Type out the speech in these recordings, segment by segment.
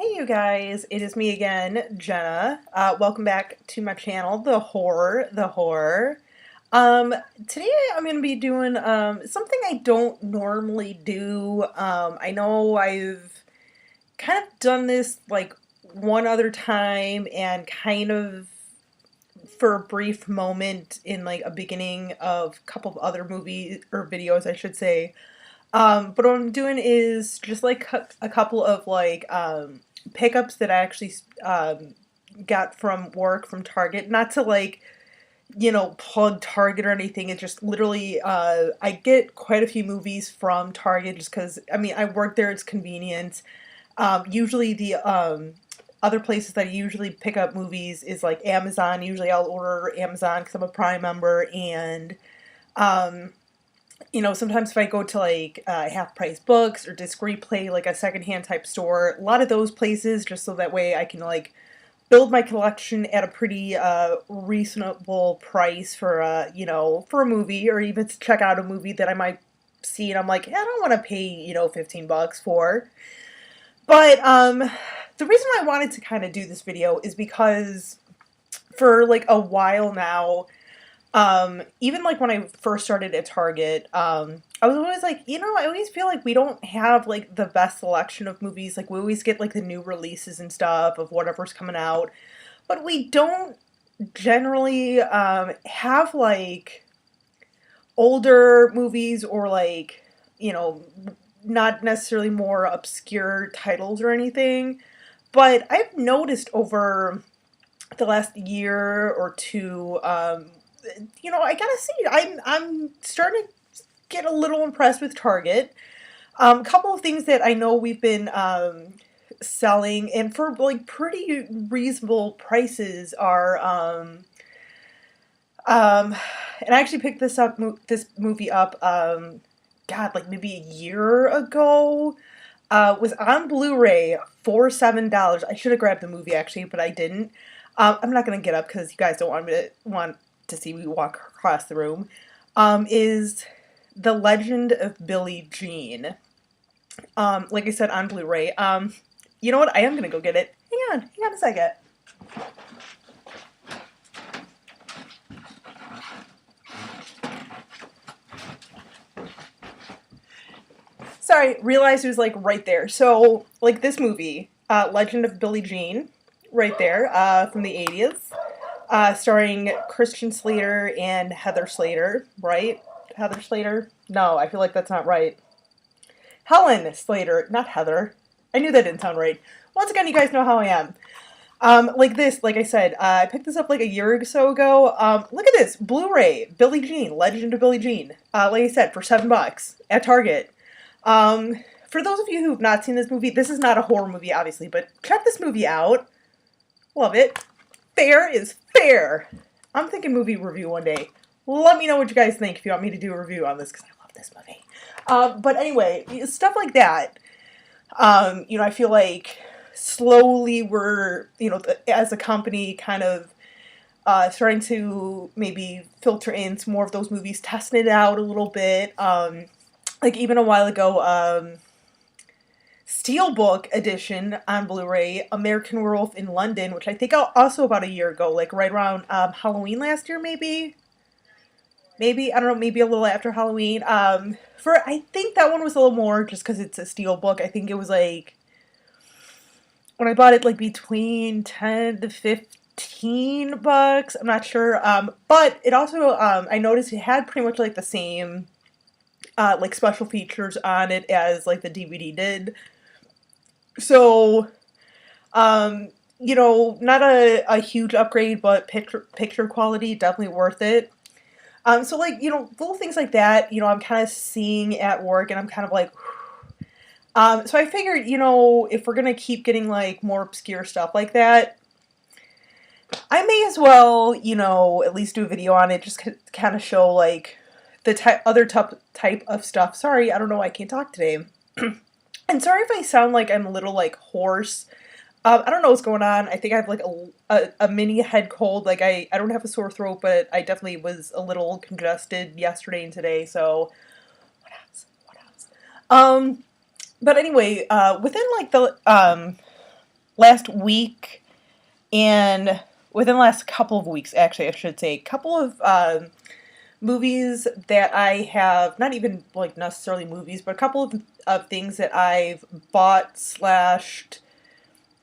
Hey you guys, it is me again, Jenna. Welcome back to my channel, The Horror. Um, Today I'm going to be doing something I don't normally do. I know I've kind of done this like one other time and kind of for a brief moment in like a beginning of a couple of other movies or videos, I should say. But what I'm doing is just like a couple of like pickups that I actually got from work from Target. Not to like plug Target or anything. It's just literally I get quite a few movies from Target just because I mean I work there. It's convenient. Usually the other places that I usually pick up movies is like Amazon. Usually I'll order Amazon because I'm a Prime member and. Um, Sometimes if I go to like Half Price Books or Disc Replay, like a secondhand type store, a lot of those places, just so that way I can like build my collection at a pretty reasonable price for for a movie, or even to check out a movie that I might see and I'm like, I don't want to pay 15 bucks for. But the reason I wanted to kind of do this video is because for like a while now. Even like when I first started at Target, I was always like, I always feel like we don't have like the best selection of movies. Like we always get like the new releases and stuff of whatever's coming out, but we don't generally have like older movies or like, you know, not necessarily more obscure titles or anything. But I've noticed over the last year or two, I gotta say, I'm starting to get a little impressed with Target. A couple of things that I know we've been selling and for like pretty reasonable prices are um, and I actually picked this movie up God, like maybe a year ago. Was on Blu-ray for $7. I should have grabbed the movie actually, but I didn't. I'm not gonna get up because you guys don't want to see me walk across the room. Is The Legend of Billie Jean. Like I said, on Blu-ray. You know what? I am gonna go get it. Hang on a second. Sorry, realized it was like right there. So, like this movie, Legend of Billie Jean, right there, from the 80s, starring Christian Slater and Heather Slater, right? Heather Slater? No, I feel like that's not right. Helen Slater, not Heather. I knew that didn't sound right. Once again, you guys know how I am. Like this, like I said, I picked this up like a year or so ago. Look at this, Blu-ray, Billie Jean, Legend of Billie Jean. Like I said, for $7 at Target. For those of you who have not seen this movie, this is not a horror movie, obviously, but check this movie out. Love it. Fair is fair. I'm thinking movie review one day. Let me know what you guys think if you want me to do a review on this, because I love this movie. But anyway, stuff like that. I feel like slowly we're, as a company, kind of starting to maybe filter in some more of those movies, testing it out a little bit. Like even a while ago, Steelbook edition on Blu-ray, American Werewolf in London, which I think also about a year ago, like right around Halloween last year, maybe. Maybe I don't know, maybe a little after Halloween. For I think that one was a little more just because it's a Steelbook. I think it was like when I bought it, like between 10 to 15 bucks. I'm not sure. But it also I noticed it had pretty much like the same like special features on it as like the DVD did. So, not a huge upgrade, but picture quality definitely worth it. So like, little things like that, I'm kind of seeing at work and I'm kind of like, so I figured, if we're gonna keep getting like more obscure stuff like that, I may as well, at least do a video on it, just kind of show like the other type of stuff. Sorry, I don't know why I can't talk today. And sorry if I sound like I'm a little like hoarse. I don't know what's going on. I think I have like a mini head cold. Like I don't have a sore throat, but I definitely was a little congested yesterday and today. So what else? But anyway, within like the last week and within the last couple of weeks, actually, I should say, a couple of movies that I have, not even like necessarily movies, but a couple of things that I've bought slash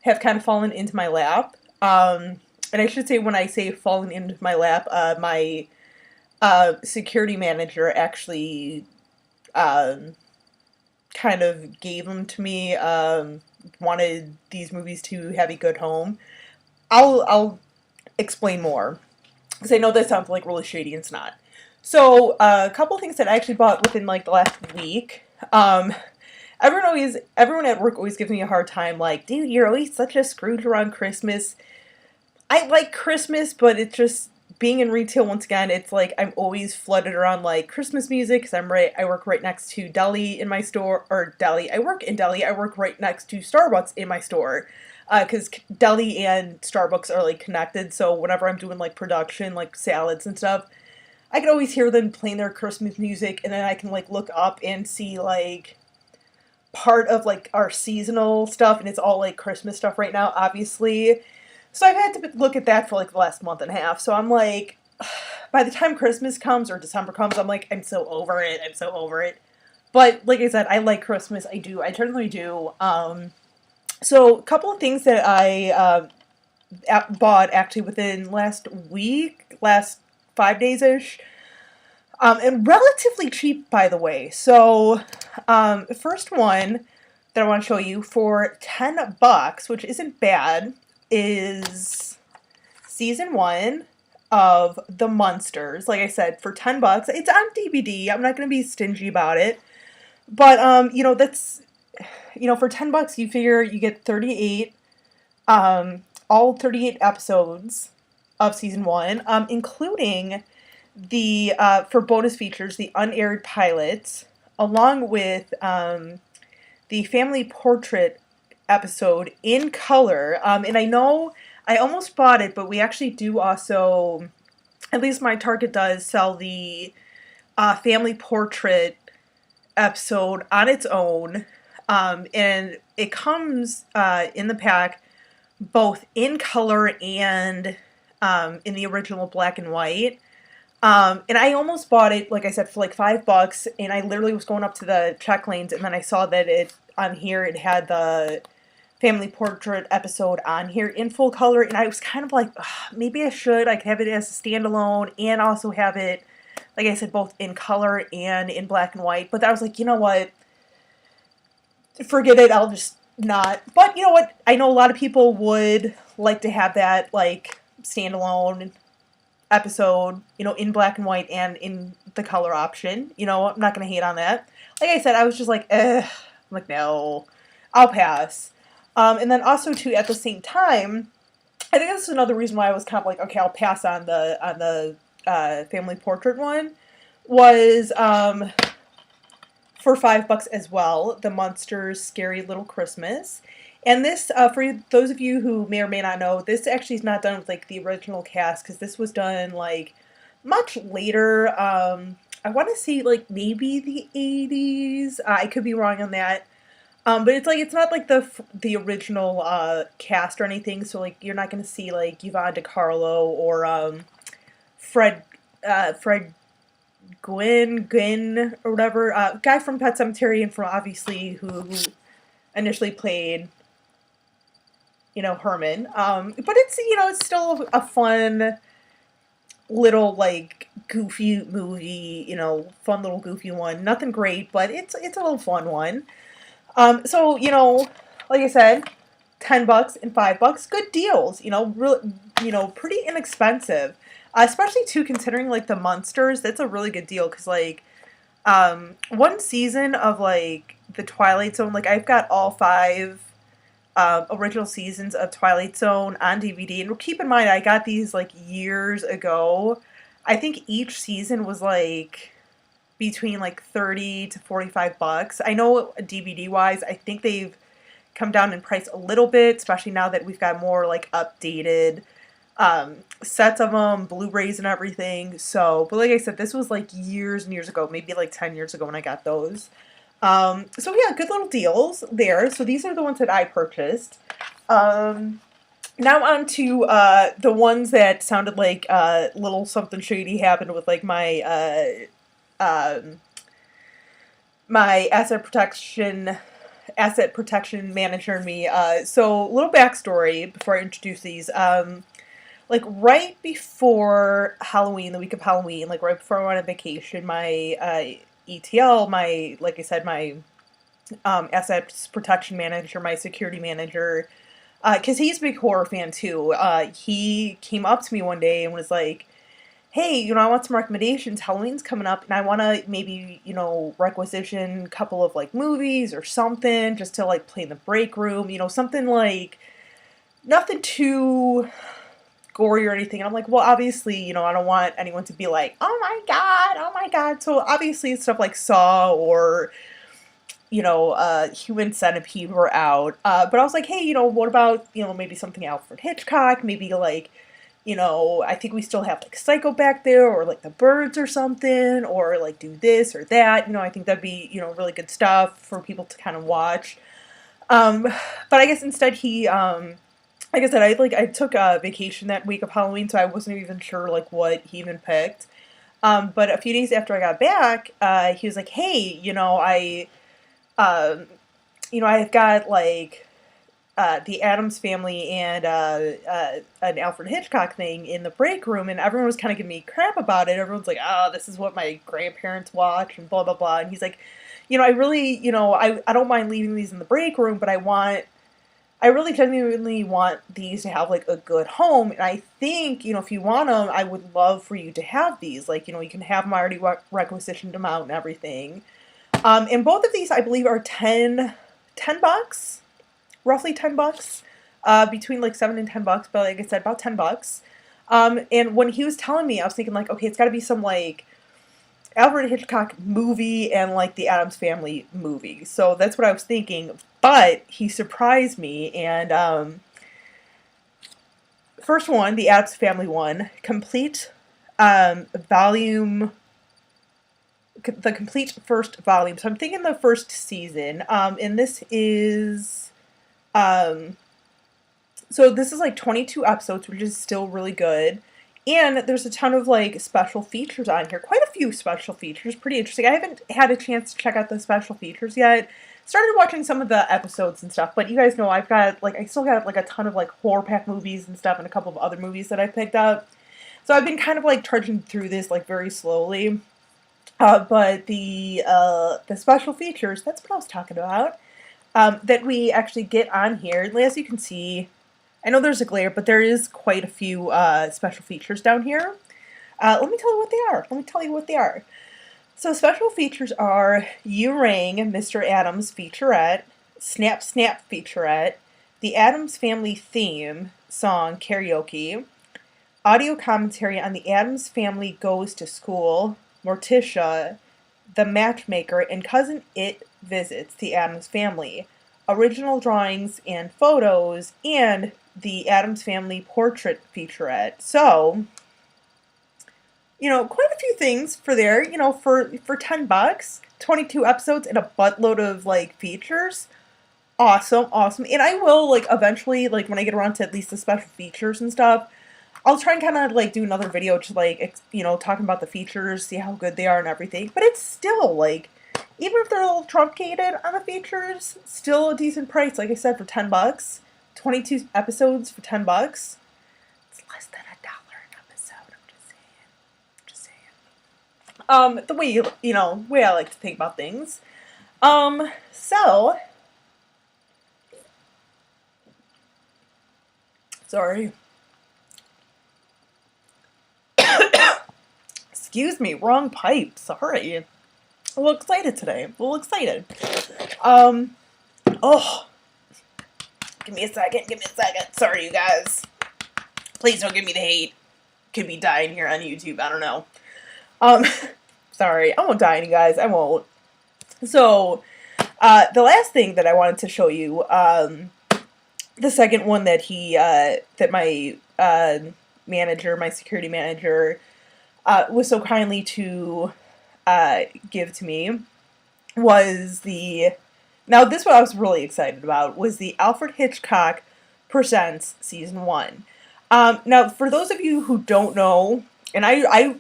have kind of fallen into my lap. And I should say, when I say fallen into my lap, my security manager actually um, kind of gave them to me. Wanted these movies to have a good home. I'll explain more because I know that sounds like really shady and it's not. So a couple of things that I actually bought within like the last week. Everyone at work always gives me a hard time. Like, dude, you're always such a Scrooge around Christmas. I like Christmas, but it's just being in retail once again. It's like I'm always flooded around like Christmas music because I work right next to deli in my store or deli. I work in deli. I work right next to Starbucks in my store because deli and Starbucks are like connected. So whenever I'm doing like production, like salads and stuff, I can always hear them playing their Christmas music, and then I can like look up and see like part of like our seasonal stuff, and it's all like Christmas stuff right now, obviously. So I've had to look at that for like the last month and a half. So I'm like, by the time Christmas comes or December comes, I'm like, I'm so over it. I'm so over it. But like I said, I like Christmas. I do. I certainly do. So a couple of things that I bought actually within last week, last 5 days ish. And relatively cheap, by the way. So, the first one that I want to show you for $10, which isn't bad, is season 1 of The Munsters. Like I said, for $10, it's on DVD. I'm not going to be stingy about it, but that's for $10, you figure you get 38, all 38 episodes of season 1, including the for bonus features, the unaired pilots, along with the family portrait episode in color. And I know I almost bought it, but we actually do also, at least my Target does, sell the family portrait episode on its own. And it comes in the pack both in color and in the original black and white. And I almost bought it, like I said, for like $5, and I literally was going up to the check lanes, and then I saw that it had the family portrait episode on here in full color, and I was kind of like, maybe I should like have it as a standalone and also have it, like I said, both in color and in black and white. But I was like, you know what? Forget it. I'll just not. But you know what? I know a lot of people would like to have that like standalone episode, in black and white and in the color option. I'm not going to hate on that. Like I said, I was just like, I'm like, no, I'll pass. And then also, too, at the same time, I think that's another reason why I was kind of like, okay, I'll pass on the family portrait one, was for $5 as well, The Munsters Scary Little Christmas. And this, for those of you who may or may not know, this actually is not done with, like, the original cast, because this was done, like, much later. I want to say, like, maybe the 80s. I could be wrong on that. But it's, like, it's not, like, the original cast or anything, so, like, you're not going to see, like, Yvonne DiCarlo or Fred Gwynn, or whatever. Guy from Pet Sematary and from, obviously, who initially played Herman. But it's still a fun little, like, goofy movie, fun little goofy one. Nothing great, but it's a little fun one. So, like I said, $10 and $5, good deals, pretty inexpensive. Especially too, considering like the Munsters, that's a really good deal, because like, one season of like the Twilight Zone, like I've got all 5 original seasons of Twilight Zone on DVD. And keep in mind, I got these like years ago. I think each season was like between like 30 to $45. I know DVD wise, I think they've come down in price a little bit, especially now that we've got more like updated sets of them, Blu-rays and everything. So, but like I said, this was like years and years ago, maybe like 10 years ago when I got those. So yeah, good little deals there. So these are the ones that I purchased. Um, Now on to the ones that sounded like little something shady happened with like my asset protection manager and me. So little backstory before I introduce these. Like right before Halloween, the week of Halloween, like right before I went on vacation, my ETL, my like I said, my assets protection manager, my security manager, because he's a big horror fan too. He came up to me one day and was like, "Hey, I want some recommendations. Halloween's coming up, and I want to maybe, requisition a couple of like movies or something just to like play in the break room. Something like nothing too gory or anything." And I'm like, "Well, obviously, I don't want anyone to be like, oh my god, oh my god." So obviously, stuff like Saw or Human Centipede were out. But I was like, hey, what about, maybe something Alfred Hitchcock? Maybe like, I think we still have like Psycho back there, or like The Birds or something, or like do this or that. I think that'd be, really good stuff for people to kind of watch. Um, but I guess instead like I said, I took a vacation that week of Halloween, so I wasn't even sure like what he even picked. But a few days after I got back, he was like, hey, um, I've got like the Addams Family and an Alfred Hitchcock thing in the break room, and everyone was kind of giving me crap about it. Everyone's like, "Oh, this is what my grandparents watch," and blah blah blah. And he's like, I really, I don't mind leaving these in the break room, but I really genuinely want these to have like a good home. And I think, if you want them, I would love for you to have these. Like, you can have them already requisitioned them out and everything. And both of these, I believe, are 10 bucks, roughly 10 bucks, between like 7 and 10 bucks, but like I said, about 10 bucks. And when he was telling me, I was thinking like, okay, it's got to be some like Alfred Hitchcock movie and like the Addams Family movie. So that's what I was thinking. But he surprised me, and first one, the Addams Family one, complete volume, the complete first volume. So I'm thinking the first season. And this is so this is like 22 episodes, which is still really good. And there's a ton of like special features on here. Quite a few special features. Pretty interesting. I haven't had a chance to check out the special features yet. Started watching some of the episodes and stuff, but you guys know I still got like a ton of like horror pack movies and stuff and a couple of other movies that I picked up. So I've been kind of like trudging through this like very slowly. But the special features, that's what I was talking about, that we actually get on here. As you can see, I know there's a glare, but there is quite a few special features down here. Let me tell you what they are. So special features are You Rang, Mr. Addams featurette, Snap Snap featurette, the Addams Family theme song karaoke, audio commentary on the Addams Family Goes to School, Morticia, The Matchmaker, and Cousin It Visits the Addams Family, original drawings and photos, and the Addams Family portrait featurette. So, quite a few things for there, for 10 bucks, 22 episodes and a buttload of like features. Awesome, awesome. And I will like eventually, like when I get around to at least the special features and stuff, I'll try and kind of like do another video just like, talking about the features, see how good they are and everything. But it's still like, even if they're a little truncated on the features, still a decent price. Like I said, for 10 bucks, 22 episodes for 10 bucks. It's less than $1 an episode. I'm just saying. The way way I like to think about things. So sorry. Excuse me, wrong pipe. Sorry. A little excited today. A little excited. Oh. Give me a second. Sorry, you guys. Please don't give me the hate. Could be dying here on YouTube. I don't know. Sorry. I won't die on you guys. I won't. So, the last thing that I wanted to show you, the second one that that my, my security manager, was so kindly to give to me, was the now this one I was really excited about was the Alfred Hitchcock Presents Season 1. Now, for those of you who don't know, and I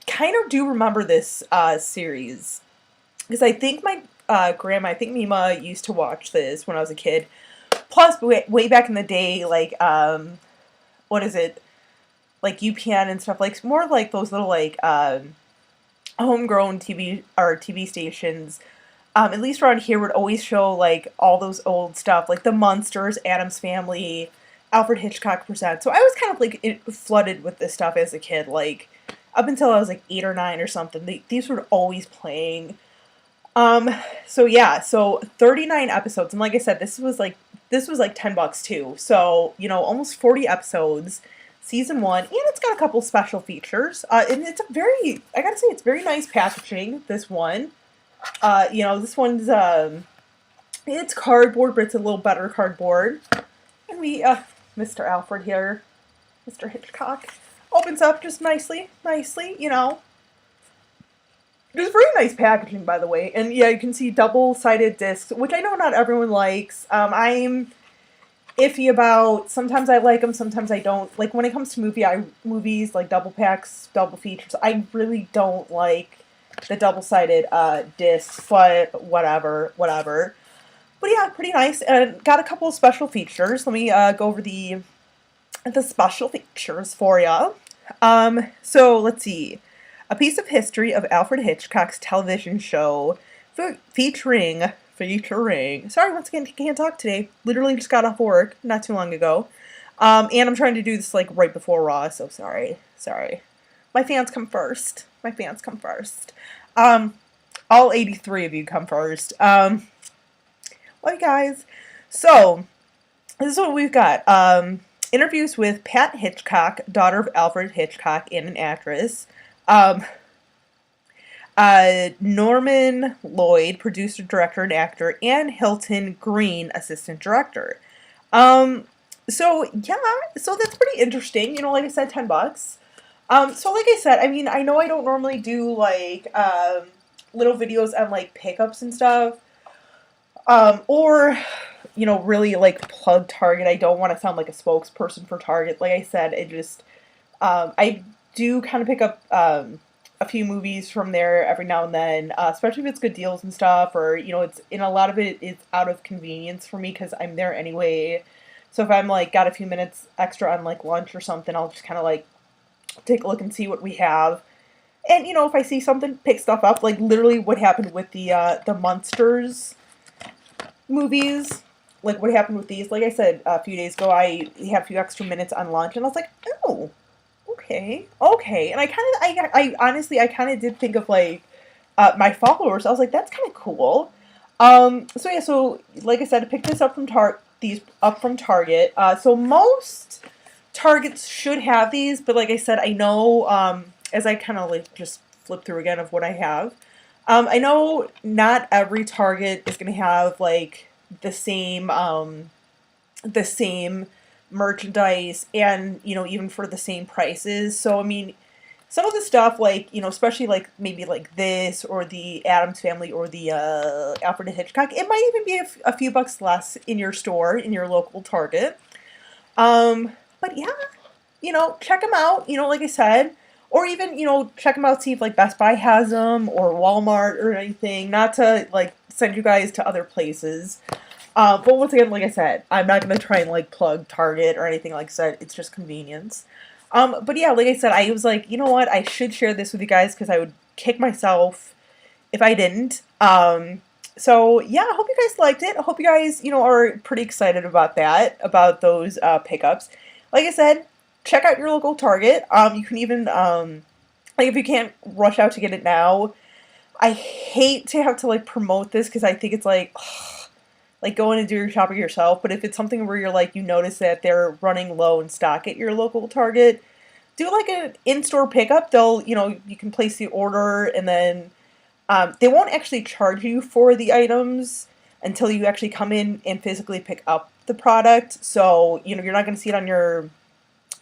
kind of do remember this series, because I think my grandma, I think Mima used to watch this when I was a kid. Plus, way back in the day, like, what is it? Like UPN and stuff, like more like those little like homegrown TV or TV stations. At least around here would always show like all those old stuff, like the Munsters, Addams Family, Alfred Hitchcock Presents. So I was kind of like flooded with this stuff as a kid, like up until I was like 8 or 9 or something. These were always playing. So yeah, so 39 episodes, and like I said, this was like $10 too. So almost 40 episodes, season 1, and it's got a couple special features. And it's a I gotta say, it's very nice packaging. This one, this one's it's cardboard, but it's a little better cardboard. And Mr. Alfred here, Mr. Hitchcock, opens up just nicely, There's very nice packaging, by the way, and yeah, you can see double-sided discs, which I know not everyone likes. I'm iffy about. Sometimes I like them, sometimes I don't. Like when it comes to movies, like double packs, double features, I really don't like the double-sided discs. But whatever. But yeah, pretty nice, and got a couple of special features. Let me go over the special features for you. So let's see. A piece of history of Alfred Hitchcock's television show featuring, sorry, once again, can't talk today. Literally just got off work not too long ago. And I'm trying to do this like right before Raw, so sorry. My fans come first. All 83 of you come first. Well, you guys. So, this is what we've got. Interviews with Pat Hitchcock, daughter of Alfred Hitchcock and an actress. Norman Lloyd, producer, director, and actor, and Hilton Green, assistant director. So that's pretty interesting. Like I said, $10. So like I said, I mean, I know I don't normally do like little videos on like pickups and stuff, or really like plug Target. I don't want to sound like a spokesperson for Target. Like I said, it just I do kind of pick up a few movies from there every now and then, especially if it's good deals and stuff, or it's in a lot of it is out of convenience for me because I'm there anyway. So if I'm like got a few minutes extra on like lunch or something, I'll just kind of like take a look and see what we have. And if I see something, pick stuff up. Like literally what happened with the Munsters movies. Like what happened with these. Like I said a few days ago, I had a few extra minutes on lunch, and I was like, oh, okay. And I honestly, I kind of did think of like my followers. I was like, that's kind of cool. So like I said, I picked this up from Target. So most Targets should have these, but like I said, I know as I kind of like just flip through again of what I have. I know not every Target is going to have like the same merchandise, and even for the same prices. So I mean, some of the stuff like especially like maybe like this or the Addams Family or the Alfred Hitchcock, it might even be a few bucks less in your store, in your local Target. But yeah, check them out. Like I said, or even check them out, see if like Best Buy has them or Walmart or anything. Not to like send you guys to other places. But once again, like I said, I'm not going to try and like plug Target or anything like that. It's just convenience. But yeah, like I said, I was like, you know what? I should share this with you guys because I would kick myself if I didn't. So yeah, I hope you guys liked it. I hope you guys, are pretty excited about that, about those pickups. Like I said, check out your local Target. You can even, like if you can't rush out to get it now, I hate to have to like promote this because I think it's like going and do your shopping yourself. But if it's something where you're like, you notice that they're running low in stock at your local Target, do like an in-store pickup. They'll, you can place the order, and then they won't actually charge you for the items until you actually come in and physically pick up the product. So, you're not going to see it on your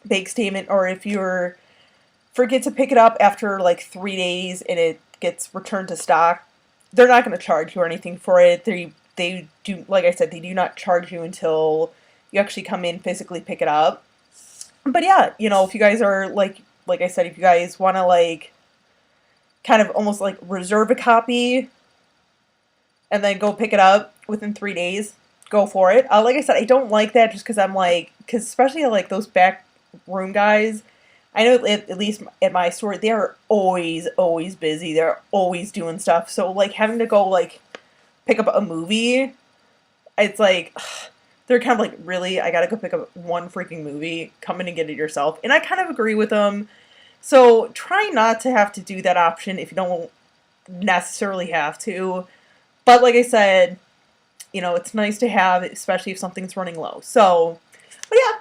bank statement, or if you're forget to pick it up after like 3 days and it gets returned to stock, they're not going to charge you or anything for it. They do, like I said, they do not charge you until you actually come in, physically pick it up. But yeah, you know, if you guys are like I said, if you guys want to like kind of almost like reserve a copy and then go pick it up within 3 days, go for it. Like I said, I don't like that just because I'm like, because especially like those back room guys, I know at least at my store, they're always busy. They're always doing stuff. So like having to go like pick up a movie, it's like, they're kind of like, really, I gotta go pick up one freaking movie, come in and get it yourself. And I kind of agree with them. So try not to have to do that option if you don't necessarily have to. But like I said, you know, it's nice to have, especially if something's running low. So, but yeah,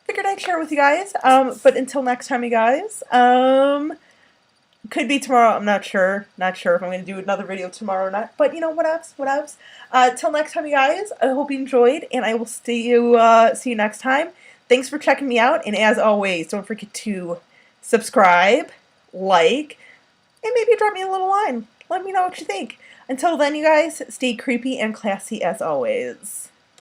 figured I'd share with you guys. But until next time, you guys, could be tomorrow. I'm not sure. Not sure if I'm going to do another video tomorrow or not. But you know, whatevs. Till next time, you guys. I hope you enjoyed, and I will see you next time. Thanks for checking me out, and as always, don't forget to subscribe, like, and maybe drop me a little line. Let me know what you think. Until then, you guys, stay creepy and classy as always.